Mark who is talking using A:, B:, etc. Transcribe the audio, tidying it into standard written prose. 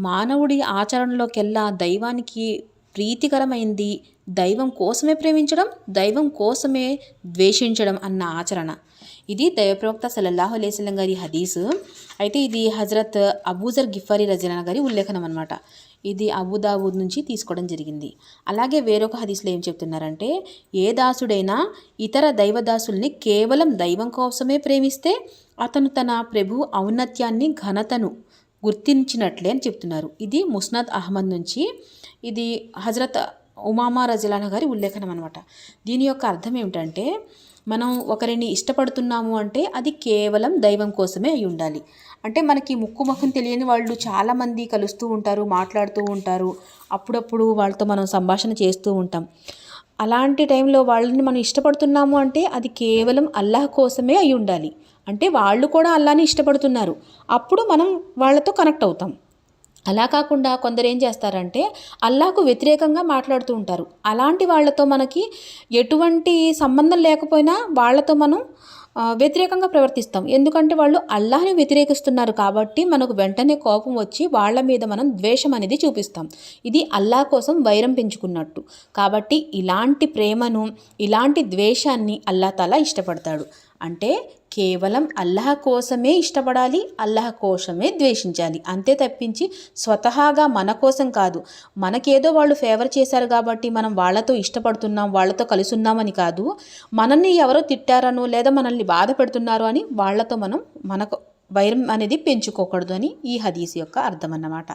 A: మానవుడి ఆచరణలోకెల్లా దైవానికి ప్రీతికరమైంది దైవం కోసమే ప్రేమించడం, దైవం కోసమే ద్వేషించడం అన్న ఆచరణ. ఇది దైవ ప్రవక్త సల్లల్లాహు అలైహి వసల్లం గారి హదీసు. అయితే ఇది హజరత్ అబూజర్ గిఫారీ రజియల్లాహు గారి ఉల్లేఖనం అనమాట. ఇది అబూదావూద్ నుంచి తీసుకోవడం జరిగింది. అలాగే వేరొక హదీస్లో ఏం చెప్తున్నారంటే, ఏ దాసుడైనా ఇతర దైవదాసుల్ని కేవలం దైవం కోసమే ప్రేమిస్తే అతను తన ప్రభు ఔన్నత్యాన్ని ఘనతను గుర్తించినట్లే అని చెప్తున్నారు. ఇది ముస్నద్ అహ్మద్ నుంచి. ఇది హజరత్ ఉమామా రజియల్లాహు గారి ఉల్లేఖనం అనమాట. దీని యొక్క అర్థం ఏమిటంటే, మనం ఒకరిని ఇష్టపడుతున్నాము అంటే అది కేవలం దైవం కోసమే అయి ఉండాలి. అంటే మనకి ముక్కు ముఖం తెలియని వాళ్ళు చాలామంది కలుస్తూ ఉంటారు, మాట్లాడుతూ ఉంటారు, అప్పుడప్పుడు వాళ్ళతో మనం సంభాషణ చేస్తూ ఉంటాం. అలాంటి టైంలో వాళ్ళని మనం ఇష్టపడుతున్నాము అంటే అది కేవలం అల్లాహ్ కోసమే అయి ఉండాలి. అంటే వాళ్ళు కూడా అల్లాహ్ని ఇష్టపడుతున్నారు, అప్పుడు మనం వాళ్ళతో కనెక్ట్ అవుతాం. అలా కాకుండా కొందరు ఏం చేస్తారంటే అల్లాహ్కు వ్యతిరేకంగా మాట్లాడుతూ ఉంటారు. అలాంటి వాళ్ళతో మనకి ఎటువంటి సంబంధం లేకపోయినా వాళ్ళతో మనం వ్యతిరేకంగా ప్రవర్తిస్తాం. ఎందుకంటే వాళ్ళు అల్లాహ్ని వ్యతిరేకిస్తున్నారు కాబట్టి మనకు వెంటనే కోపం వచ్చి వాళ్ళ మీద మనం ద్వేషం అనేది చూపిస్తాం. ఇది అల్లాహ్ కోసం వైరం పెంచుకున్నట్టు. కాబట్టి ఇలాంటి ప్రేమను, ఇలాంటి ద్వేషాన్ని అల్లాహ్ తాలా ఇష్టపడతాడు. అంటే కేవలం అల్లాహ్ కోసమే ఇష్టపడాలి, అల్లాహ్ కోసమే ద్వేషించాలి. అంతే తప్పించి స్వతహాగా మన కోసం కాదు, మనకేదో వాళ్ళు ఫేవర్ చేశారు కాబట్టి మనం వాళ్ళతో ఇష్టపడుతున్నాం, వాళ్ళతో కలిసి ఉన్నామని కాదు, మనల్ని ఎవరో తిట్టారనో లేదా మనల్ని బాధ పెడుతున్నారు అని వాళ్ళతో మనకు వైరం అనేది పెంచుకోకూడదు అని ఈ హదీస్ యొక్క అర్థం అన్నమాట.